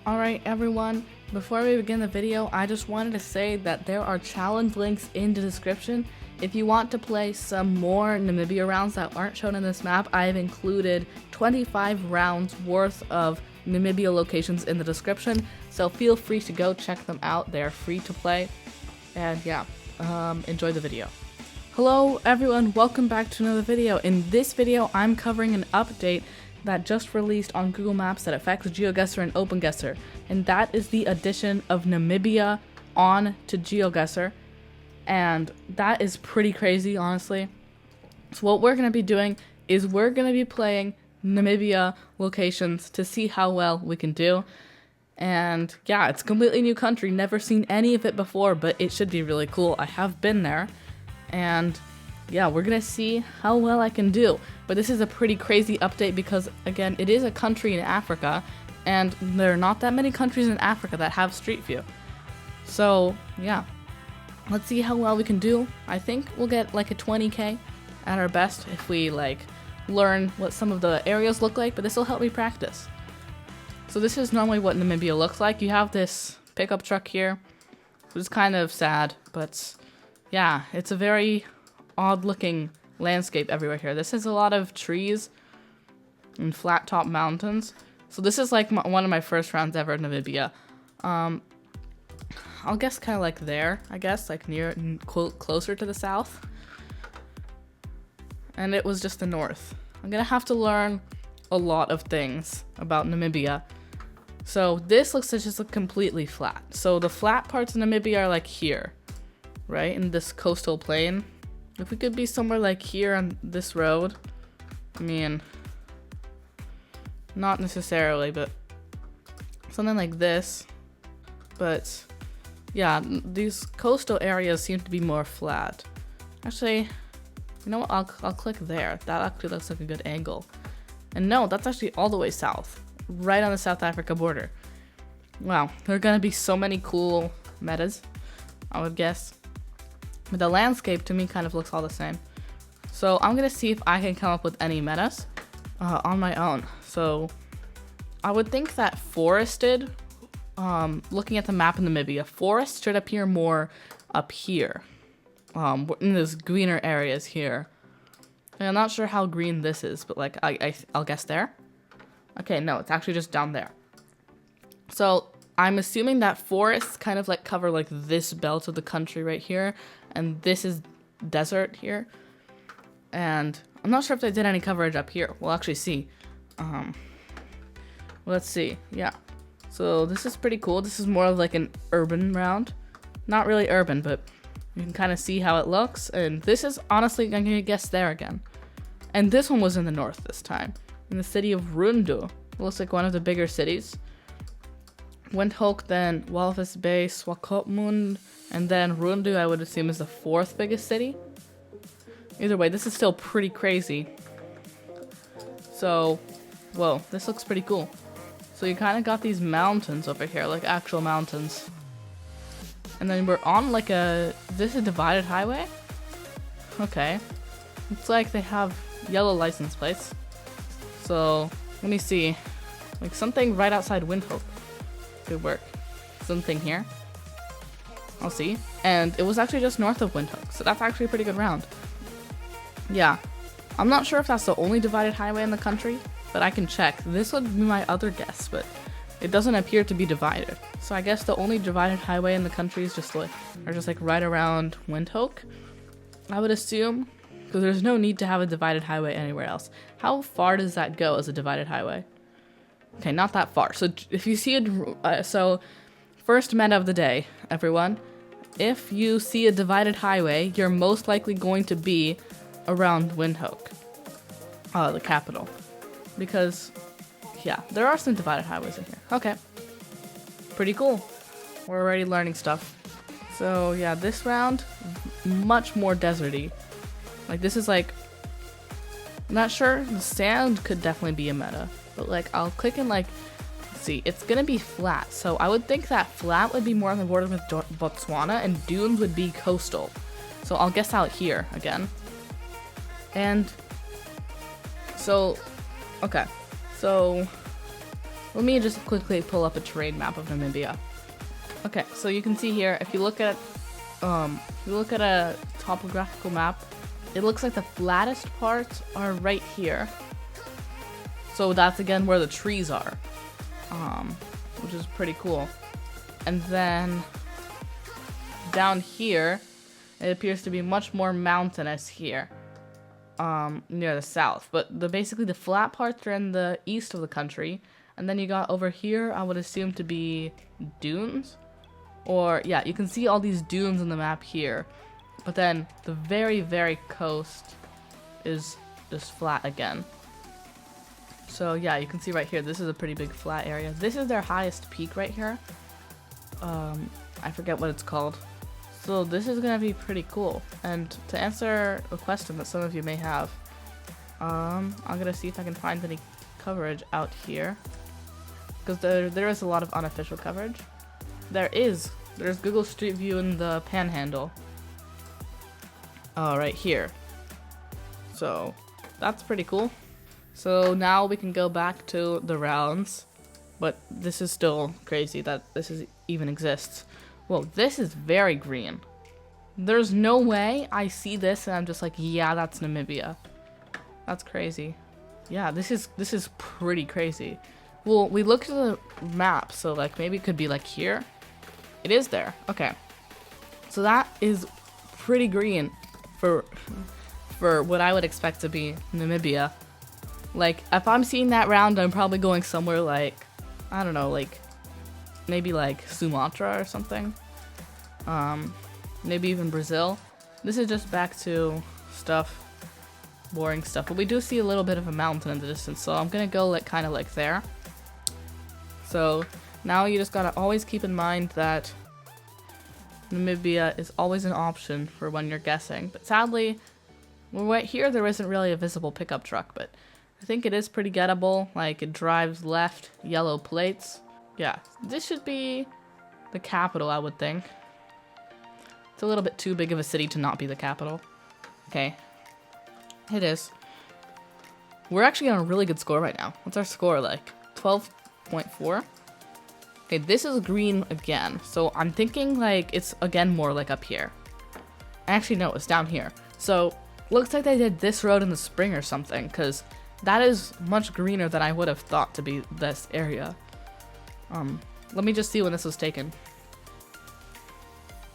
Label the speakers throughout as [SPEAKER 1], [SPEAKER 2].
[SPEAKER 1] Alright everyone, before we begin the video, I just wanted to say that there are challenge links in the description. If you want to play some more Namibia rounds that aren't shown in this map, I have included 25 rounds worth of Namibia locations in the description, so feel free to go check them out. They are free to play, and yeah, enjoy the video. Hello everyone, welcome back to another video. In this video, I'm covering an update that just released on Google Maps that affects Geoguessr and OpenGuessr, and that is the addition of Namibia on to Geoguessr, and that is pretty crazy, honestly. So what we're going to be doing is we're going to be playing Namibia locations to see how well we can do. And yeah, it's a completely new country, never seen any of it before, but it should be really cool. I have been there, and yeah, we're gonna see how well I can do. But this is a pretty crazy update because, again, it is a country in Africa, and there are not that many countries in Africa that have Street View. So yeah, let's see how well we can do. I think we'll get like a 20k at our best if we like learn what some of the areas look like, but this will help me practice. So this is normally what Namibia looks like. You have this pickup truck here, which is kind of sad, but yeah, it's a very odd looking landscape everywhere here. This is a lot of trees and flat top mountains. So this is like one of my first rounds ever in Namibia. I'll guess kind of like there, I guess, like near, closer to the south. And it was just the north. I'm gonna have to learn a lot of things about Namibia. So this looks just like completely flat. So the flat parts of Namibia are like here, right? In this coastal plain. If we could be somewhere like here on this road, I mean, not necessarily, but something like this. But yeah, these coastal areas seem to be more flat. Actually, you know what? I'll click there. That actually looks like a good angle. And no, that's actually all the way south, right on the South Africa border. Wow, there are gonna be so many cool metas, I would guess. But the landscape to me kind of looks all the same. So I'm gonna see if I can come up with any metas on my own. So I would think that forested, looking at the map in Namibia, forest should appear more up here, in those greener areas here. And I'm not sure how green this is, but like I'll guess there. Okay, no, it's actually just down there. So I'm assuming that forests kind of like cover like this belt of the country right here, and this is desert here. And I'm not sure if they did any coverage up here. We'll actually see. Let's see. Yeah. So this is pretty cool. This is more of like an urban round. Not really urban, but you can kind of see how it looks. And this is honestly, I'm gonna guess there again. And this one was in the north this time, in the city of Rundu. It looks like one of the bigger cities. Windhoek, then Walvis Bay, Swakopmund, and then Rundu, I would assume, is the fourth biggest city. Either way, this is still pretty crazy. So, whoa, this looks pretty cool. So you kind of got these mountains over here, like actual mountains. And then we're on like is this a divided highway? Okay. Looks like they have yellow license plates. So, let me see. Like something right outside Windhoek. Good work. Something here. I'll see. And it was actually just north of Windhoek, so that's actually a pretty good round. Yeah. I'm not sure if that's the only divided highway in the country, but I can check. This would be my other guess, but it doesn't appear to be divided. So I guess the only divided highway in the country is just like right around Windhoek, I would assume, because there's no need to have a divided highway anywhere else. How far does that go as a divided highway? Okay, not that far. So if you see so first meta of the day, everyone. If you see a divided highway, you're most likely going to be around Windhoek, the capital. Because, yeah, there are some divided highways in here. Okay. Pretty cool. We're already learning stuff. So, yeah, this round, much more deserty. Like, this is like, I'm not sure. The sand could definitely be a meta. But, like, I'll click and, like, see, it's gonna be flat. So I would think that flat would be more on the border with Botswana, and dunes would be coastal. So I'll guess out here again. And so, okay. So Let me just quickly pull up a terrain map of Namibia. Okay, so you can see here, if you look at a topographical map, it looks like the flattest parts are right here. So that's again where the trees are, which is pretty cool. And then down here, it appears to be much more mountainous here, near the south. But basically the flat parts are in the east of the country. And then you got over here, I would assume to be dunes. Or, yeah, you can see all these dunes in the map here. But then the very, very coast is just flat again. So, yeah, you can see right here, this is a pretty big flat area. This is their highest peak right here. I forget what it's called. So this is going to be pretty cool. And to answer a question that some of you may have, I'm going to see if I can find any coverage out here. Because there is a lot of unofficial coverage. There's Google Street View in the Panhandle. Right here. So that's pretty cool. So now we can go back to the rounds. But this is still crazy that this even exists. Whoa, this is very green. There's no way I see this and I'm just like, yeah, that's Namibia. That's crazy. Yeah, this is pretty crazy. Well, we looked at the map, so like maybe it could be like here. It is there. Okay. So that is pretty green for what I would expect to be Namibia. Like if I'm seeing that round, I'm probably going somewhere like, I don't know, like maybe like Sumatra or something. Maybe even Brazil. This is just back to stuff, boring stuff. But we do see a little bit of a mountain in the distance, so I'm gonna go like kind of like there. So now you just gotta always keep in mind that Namibia is always an option for when you're guessing. But sadly, right here there isn't really a visible pickup truck, but I think it is pretty gettable. Like it drives left, yellow plates. Yeah, this should be the capital, I would think. It's a little bit too big of a city to not be the capital. Okay, it is. We're actually on a really good score right now. What's our score like? 12.4? Okay, this is green again. So I'm thinking like it's again more like up here. Actually, no, it's down here. So looks like they did this road in the spring or something, because that is much greener than I would have thought to be this area. Let me just see when this was taken.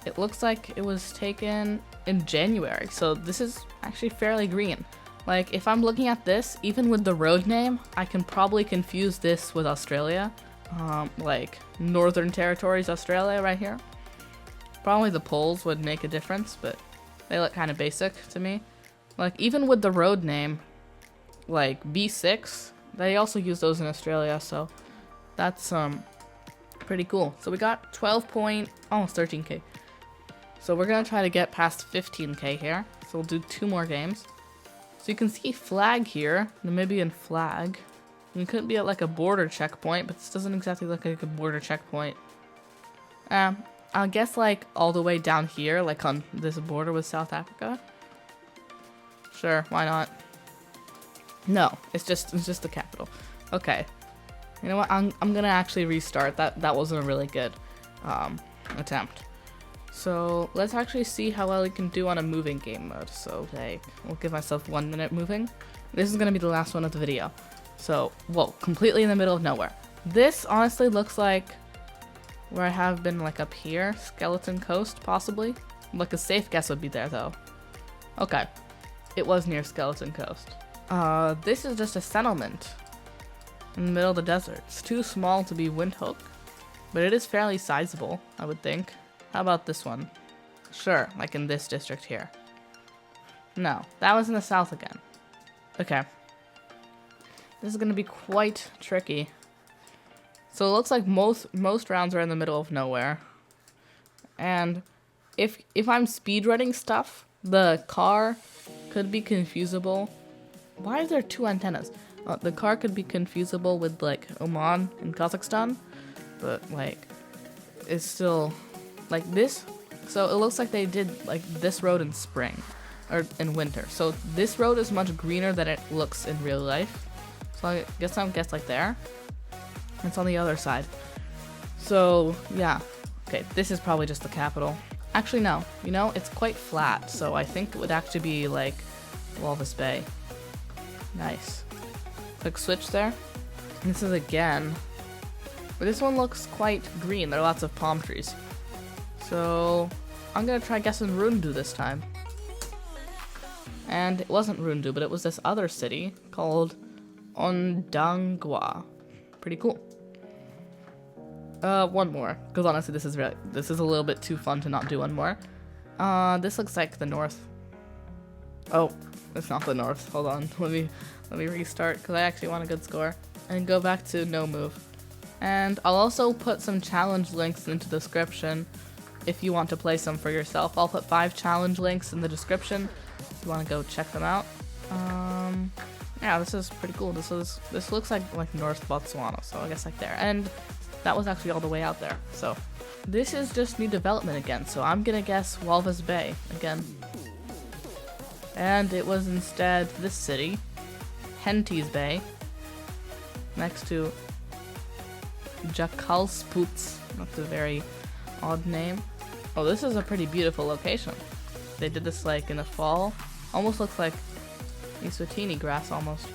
[SPEAKER 1] It looks like it was taken in January, so this is actually fairly green. Like, if I'm looking at this, even with the road name, I can probably confuse this with Australia. Like, Northern Territories, Australia, right here. Probably the poles would make a difference, but they look kind of basic to me. Like, even with the road name, like B6, they also use those in Australia, so that's pretty cool. So we got almost 13k. So we're gonna try to get past 15k here. So we'll do 2 more games. So you can see flag here, Namibian flag. You could be at like a border checkpoint, but this doesn't exactly look like a border checkpoint. I guess like all the way down here, like on this border with South Africa. Sure, why not? No, it's just the capital. Okay. You know what? I'm gonna actually restart. That wasn't a really good attempt. So let's actually see how well we can do on a moving game mode. So like, we'll give myself 1 minute moving. This is gonna be the last one of the video. So, whoa, completely in the middle of nowhere. This honestly looks like where I have been, like up here, Skeleton Coast, possibly. Like a safe guess would be there though. Okay, it was near Skeleton Coast. This is just a settlement in the middle of the desert. It's too small to be Windhoek, but it is fairly sizable, I would think. How about this one? Sure, like in this district here. No, that was in the south again. Okay. This is gonna be quite tricky. So it looks like most rounds are in the middle of nowhere. And if I'm speedrunning stuff, the car could be confusable. Why is there 2 antennas? The car could be confusable with like Oman and Kazakhstan, but like it's still like this. So it looks like they did like this road in spring or in winter. So this road is much greener than it looks in real life. So I guess like there. It's on the other side. So, yeah. Okay, this is probably just the capital. Actually, no. You know, it's quite flat, so I think it would actually be like Walvis Bay. Nice. Quick switch there. And this is again. But this one looks quite green. There are lots of palm trees. So, I'm gonna try guessing Rundu this time. And it wasn't Rundu, but it was this other city called Ondangwa. Pretty cool. One more, because honestly this is a little bit too fun to not do one more. This looks like the north. Oh, it's not the north. Hold on. Let me restart, because I actually want a good score. And go back to no move. And I'll also put some challenge links into the description if you want to play some for yourself. I'll put 5 challenge links in the description if you want to go check them out. Yeah, this is pretty cool. This looks like North Botswana, so I guess like there. And that was actually all the way out there. So this is just new development again. So I'm gonna guess Walvis Bay again. And it was instead this city, Henties Bay, next to Jakalsputs. That's a very odd name. Oh, this is a pretty beautiful location. They did this like in the fall. Almost looks like Iswatini grass almost.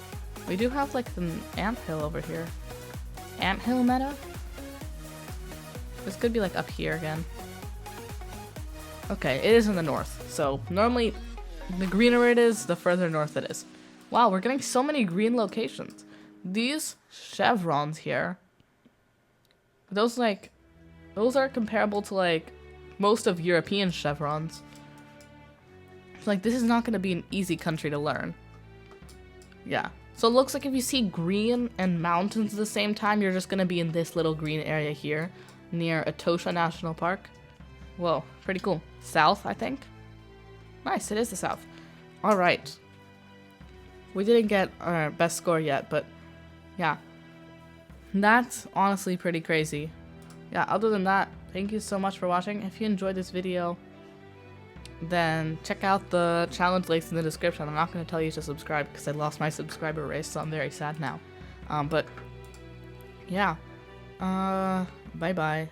[SPEAKER 1] We do have like an anthill over here. Anthill meta? This could be like up here again. Okay, it is in the north. So normally the greener it is, the further north it is. Wow, we're getting so many green locations. These chevrons here, those are comparable to like most of European chevrons. Like this is not going to be an easy country to learn. Yeah. So it looks like if you see green and mountains at the same time, you're just going to be in this little green area here near Etosha National Park. Whoa, pretty cool. South, I think. Nice, it is the south. All right. We didn't get our best score yet, but yeah. That's honestly pretty crazy. Yeah, other than that, thank you so much for watching. If you enjoyed this video, then check out the challenge links in the description. I'm not going to tell you to subscribe because I lost my subscriber race, so I'm very sad now. But yeah. Bye-bye.